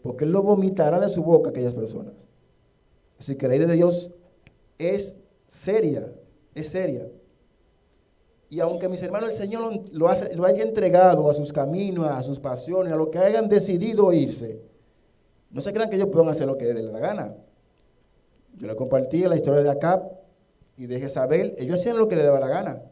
Porque Él lo vomitará de su boca a aquellas personas. Así que la ira de Dios es seria, es seria. Y aunque mis hermanos el Señor lo haya entregado a sus caminos, a sus pasiones, a lo que hayan decidido irse, no se crean que ellos puedan hacer lo que les dé la gana. Yo les compartí la historia de Acab y de Jezabel. Ellos hacían lo que les daba la gana,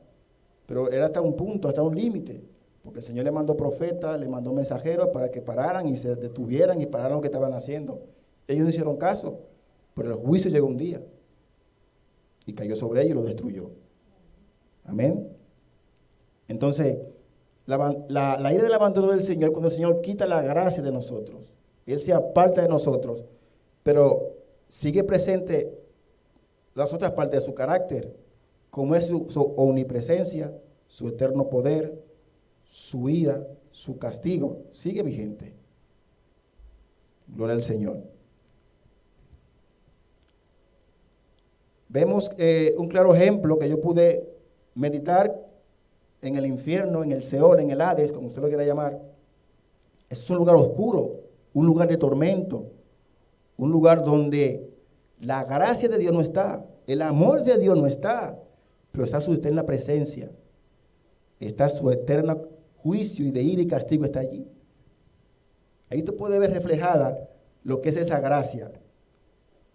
pero era hasta un punto, hasta un límite. Porque el Señor le mandó profetas, le mandó mensajeros para que pararan y se detuvieran y pararan lo que estaban haciendo. Ellos no hicieron caso, pero el juicio llegó un día y cayó sobre ellos y lo destruyó. Amén. Entonces, la ira del abandono del Señor, cuando el Señor quita la gracia de nosotros, Él se aparta de nosotros, pero sigue presente las otras partes de su carácter, como es su omnipresencia, su eterno poder, su ira, su castigo, sigue vigente. Gloria al Señor. Vemos un claro ejemplo que yo pude meditar en el infierno, en el Seol, en el Hades, como usted lo quiera llamar. Es un lugar oscuro, un lugar de tormento, un lugar donde la gracia de Dios no está, el amor de Dios no está, pero está su eterna presencia, está su eterna juicio y de ira y castigo está allí. Ahí tú puedes ver reflejada lo que es esa gracia.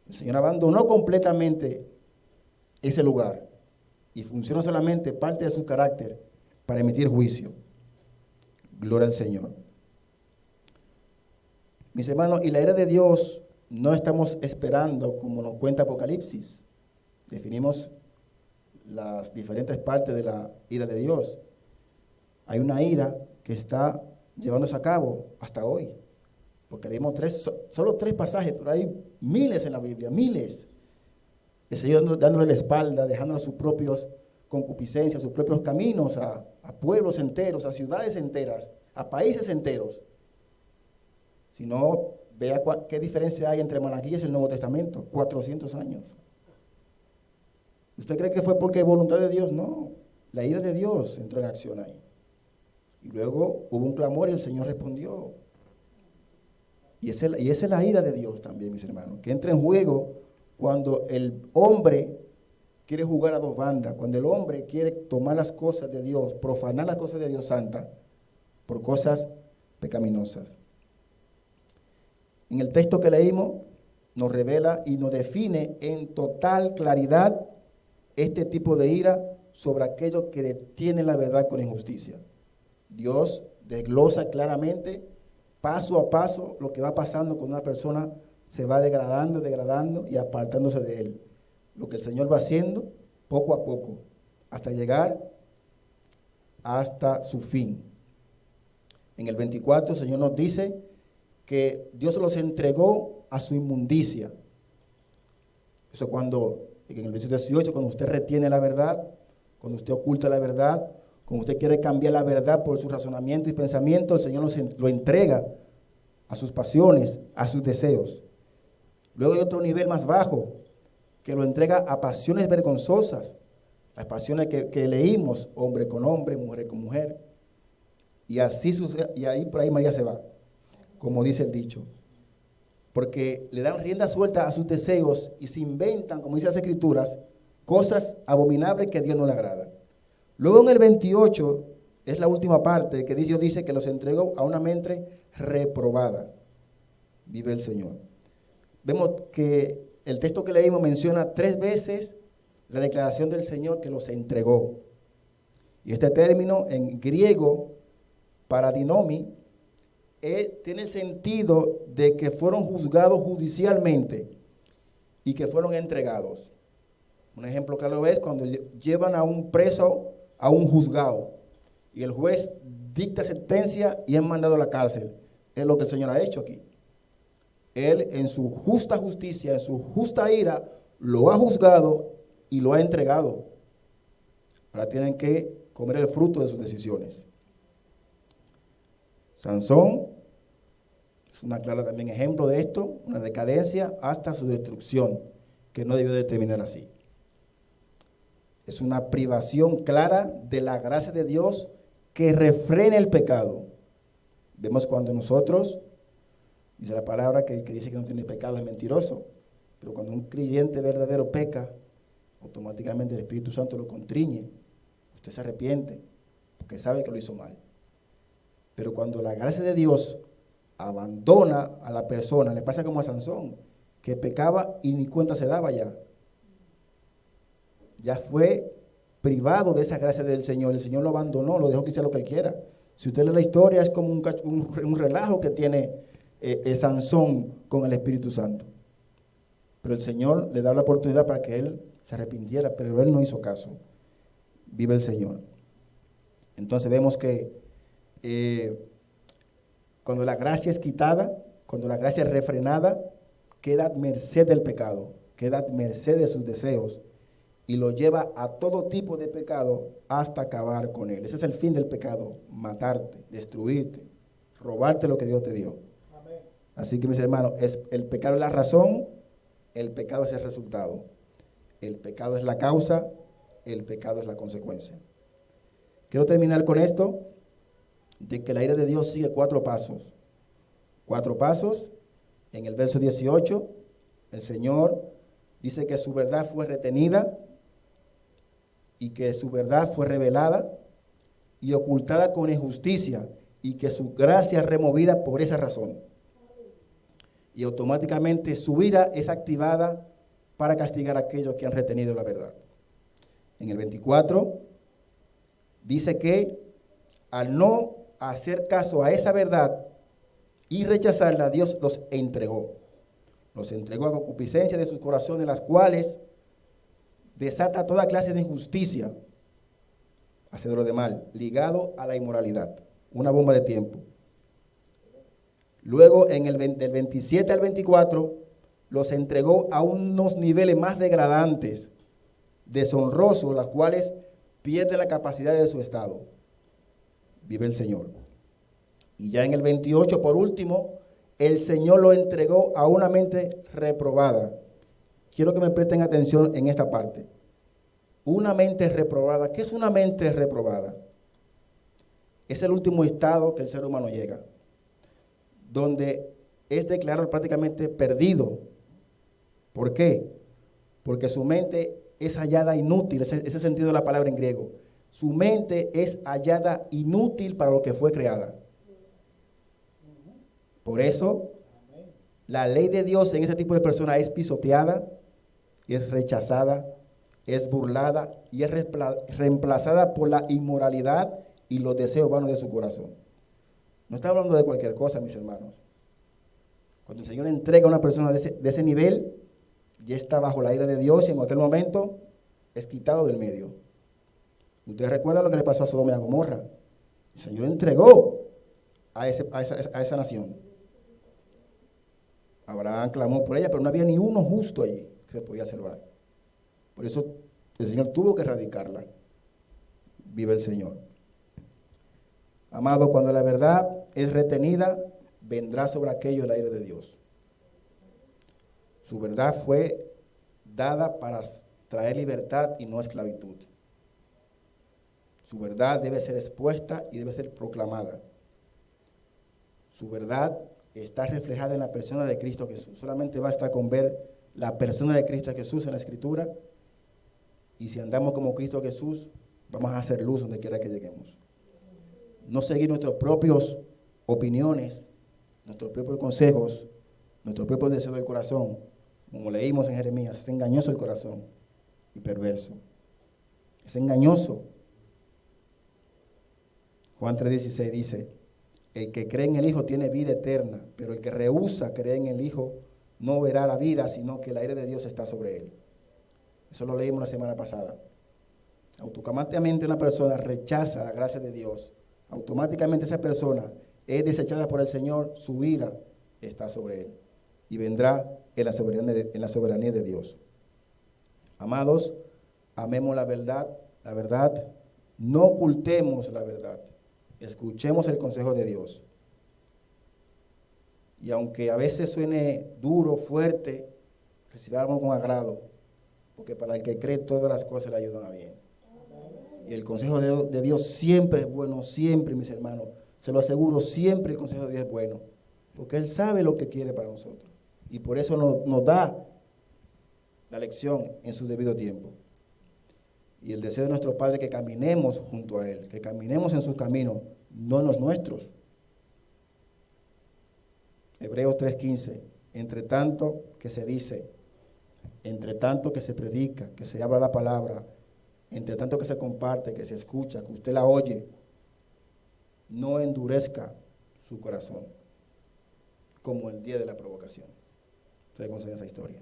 El Señor abandonó completamente ese lugar y funciona solamente parte de su carácter para emitir juicio. Gloria al Señor. Mis hermanos, y la ira de Dios no estamos esperando como nos cuenta Apocalipsis. Definimos las diferentes partes de la ira de Dios. Hay una ira que está llevándose a cabo hasta hoy. Porque leímos solo 3 pasajes, pero hay miles en la Biblia, miles. El Señor dándole la espalda, dejándole sus propios concupiscencias, sus propios caminos a pueblos enteros, a ciudades enteras, a países enteros. Si no, vea qué diferencia hay entre Malaquías y el Nuevo Testamento, 400 años. ¿Usted cree que fue porque voluntad de Dios? No, la ira de Dios entró en acción ahí. Y luego hubo un clamor y el Señor respondió. Y esa es la ira de Dios también, mis hermanos, que entra en juego cuando el hombre quiere jugar a dos bandas, cuando el hombre quiere tomar las cosas de Dios, profanar las cosas de Dios santa por cosas pecaminosas. En el texto que leímos nos revela y nos define en total claridad este tipo de ira sobre aquellos que detienen la verdad con injusticia. Dios desglosa claramente, paso a paso, lo que va pasando cuando una persona se va degradando y apartándose de Él. Lo que el Señor va haciendo poco a poco, hasta llegar hasta su fin. En el 24 el Señor nos dice que Dios se los entregó a su inmundicia. Eso cuando, en el versículo 18, cuando usted retiene la verdad, cuando usted oculta la verdad, cuando usted quiere cambiar la verdad por su razonamiento y pensamiento, el Señor lo entrega a sus pasiones, a sus deseos. Luego hay otro nivel más bajo, que lo entrega a pasiones vergonzosas, las pasiones que leímos, hombre con hombre, mujer con mujer. Y así sucede, y ahí por ahí María se va, como dice el dicho. Porque le dan rienda suelta a sus deseos y se inventan, como dicen las Escrituras, cosas abominables que a Dios no le agrada. Luego en el 28, es la última parte, que Dios dice que los entregó a una mente reprobada. Vive el Señor. Vemos que el texto que leímos menciona 3 veces la declaración del Señor que los entregó. Y este término en griego, paradinomi, tiene el sentido de que fueron juzgados judicialmente y que fueron entregados. Un ejemplo claro es cuando llevan a un preso a un juzgado y el juez dicta sentencia y es mandado a la cárcel. Es lo que el Señor ha hecho aquí. Él en su justa justicia, en su justa ira, lo ha juzgado y lo ha entregado. Ahora tienen que comer el fruto de sus decisiones. Sansón es una clara también ejemplo de esto, una decadencia hasta su destrucción, que no debió de terminar así. Es una privación clara de la gracia de Dios que refrena el pecado. Vemos cuando nosotros, dice la palabra que el que dice que no tiene pecado es mentiroso, pero cuando un creyente verdadero peca, automáticamente el Espíritu Santo lo contriñe. Usted se arrepiente porque sabe que lo hizo mal. Pero cuando la gracia de Dios abandona a la persona, le pasa como a Sansón, que pecaba y ni cuenta se daba ya. Ya fue privado de esa gracia del Señor. El Señor lo abandonó, lo dejó que hiciera lo que él quiera. Si usted lee la historia, es como un relajo que tiene Sansón con el Espíritu Santo. Pero el Señor le da la oportunidad para que él se arrepintiera, pero él no hizo caso. Vive el Señor. Entonces vemos que cuando la gracia es quitada, cuando la gracia es refrenada, queda a merced del pecado, queda a merced de sus deseos y lo lleva a todo tipo de pecado hasta acabar con él. Ese es el fin del pecado: matarte, destruirte, robarte lo que Dios te dio. Amén. Así que mis hermanos, el pecado es la razón, el pecado es el resultado, el pecado es la causa, el pecado es la consecuencia. Quiero terminar con esto, de que la ira de Dios sigue 4 pasos. 4 pasos. En el verso 18, el Señor dice que su verdad fue retenida y que su verdad fue revelada y ocultada con injusticia y que su gracia es removida por esa razón. Y automáticamente su ira es activada para castigar a aquellos que han retenido la verdad. En el 24 dice que al no hacer caso a esa verdad y rechazarla, Dios los entregó. Los entregó a concupiscencia de sus corazones, las cuales desata toda clase de injusticia, hacedor de mal, ligado a la inmoralidad. Una bomba de tiempo. Luego, del 27 al 24, los entregó a unos niveles más degradantes, deshonrosos, las cuales pierden la capacidad de su estado. Vive el Señor. Y ya en el 28, por último, el Señor lo entregó a una mente reprobada. Quiero que me presten atención en esta parte. Una mente reprobada. ¿Qué es una mente reprobada? Es el último estado que el ser humano llega, donde es declarado prácticamente perdido. ¿Por qué? Porque su mente es hallada inútil, ese sentido de la palabra en griego. Su mente es hallada inútil para lo que fue creada. Por eso, la ley de Dios en este tipo de personas es pisoteada, es rechazada, es burlada y es reemplazada por la inmoralidad y los deseos vanos de su corazón. No está hablando de cualquier cosa, mis hermanos. Cuando el Señor entrega a una persona de ese nivel, ya está bajo la ira de Dios y en aquel momento es quitado del medio. Ustedes recuerdan lo que le pasó a Sodoma y a Gomorra. El Señor entregó a esa nación. Abraham clamó por ella, pero no había ni uno justo allí que se podía salvar. Por eso el Señor tuvo que erradicarla. Vive el Señor. Amado, cuando la verdad es retenida, vendrá sobre aquello la ira de Dios. Su verdad fue dada para traer libertad y no esclavitud. Su verdad debe ser expuesta y debe ser proclamada. Su verdad está reflejada en la persona de Cristo Jesús. Solamente basta con ver la persona de Cristo Jesús en la Escritura, y si andamos como Cristo Jesús, vamos a hacer luz donde quiera que lleguemos. No seguir nuestras propias opiniones, nuestros propios consejos, nuestros propios deseos del corazón. Como leímos en Jeremías, es engañoso el corazón y perverso. Es engañoso. Juan 3:16 dice: el que cree en el Hijo tiene vida eterna, pero el que rehúsa creer en el Hijo no verá la vida, sino que la ira de Dios está sobre él. Eso lo leímos la semana pasada. Automáticamente una persona rechaza la gracia de Dios. Automáticamente esa persona es desechada por el Señor, su ira está sobre él. Y vendrá en la soberanía de Dios. Amados, amemos la verdad, no ocultemos la verdad. Escuchemos el consejo de Dios. Y aunque a veces suene duro, fuerte, recibamos con agrado, porque para el que cree todas las cosas le ayudan a bien. Y el consejo de Dios siempre es bueno, siempre, mis hermanos. Se lo aseguro, siempre el consejo de Dios es bueno, porque Él sabe lo que quiere para nosotros. Y por eso nos da la lección en su debido tiempo. Y el deseo de nuestro Padre es que caminemos junto a Él, que caminemos en sus caminos, no en los nuestros. Hebreos 3:15, entre tanto que se dice, entre tanto que se predica, que se habla la palabra, entre tanto que se comparte, que se escucha, que usted la oye, no endurezca su corazón, como el día de la provocación. Ustedes conocen esa historia.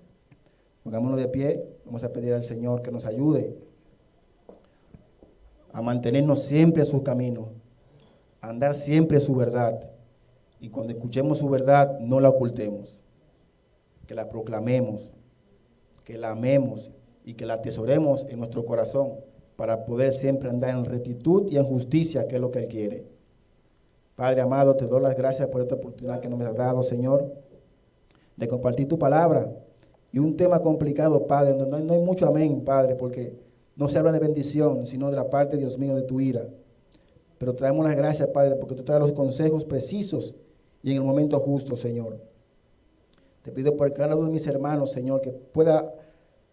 Pongámonos de pie, vamos a pedir al Señor que nos ayude a mantenernos siempre en sus caminos, a andar siempre en su verdad. Y cuando escuchemos su verdad, no la ocultemos, que la proclamemos, que la amemos y que la atesoremos en nuestro corazón para poder siempre andar en rectitud y en justicia, que es lo que Él quiere. Padre amado, te doy las gracias por esta oportunidad que nos has dado, Señor, de compartir tu palabra. Y un tema complicado, Padre, donde no hay mucho amén, Padre, porque no se habla de bendición, sino de la parte, Dios mío, de tu ira. Pero traemos las gracias, Padre, porque tú traes los consejos precisos y en el momento justo, Señor. Te pido por cada uno de mis hermanos, Señor, que pueda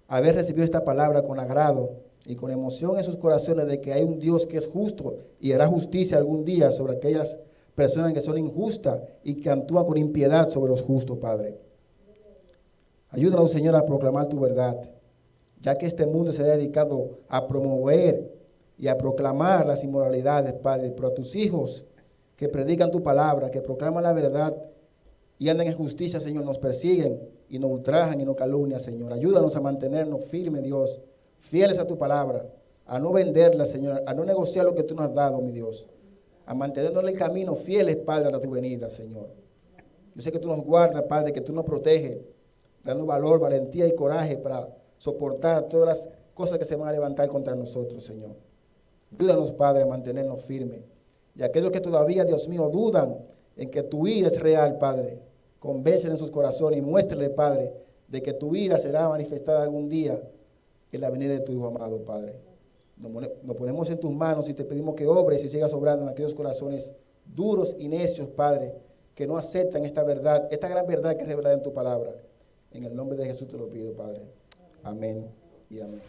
haber recibido esta palabra con agrado y con emoción en sus corazones de que hay un Dios que es justo y hará justicia algún día sobre aquellas personas que son injustas y que actúan con impiedad sobre los justos, Padre. Ayúdanos, Señor, a proclamar tu verdad, ya que este mundo se ha dedicado a promover y a proclamar las inmoralidades, Padre, pero a tus hijos que predican tu palabra, que proclaman la verdad y andan en justicia, Señor, nos persiguen y nos ultrajan y nos calumnian, Señor. Ayúdanos a mantenernos firmes, Dios, fieles a tu palabra, a no venderla, Señor, a no negociar lo que tú nos has dado, mi Dios, a mantenernos en el camino fieles, Padre, hasta tu venida, Señor. Yo sé que tú nos guardas, Padre, que tú nos proteges, dando valor, valentía y coraje para soportar todas las cosas que se van a levantar contra nosotros, Señor. Ayúdanos, Padre, a mantenernos firmes. Y aquellos que todavía, Dios mío, dudan en que tu ira es real, Padre, convéncen en sus corazones y muéstrele, Padre, de que tu ira será manifestada algún día en la venida de tu Hijo amado, Padre. Nos ponemos en tus manos y te pedimos que obres y sigas obrando en aquellos corazones duros y necios, Padre, que no aceptan esta verdad, esta gran verdad que es revelada en tu palabra. En el nombre de Jesús te lo pido, Padre. Amén y amén.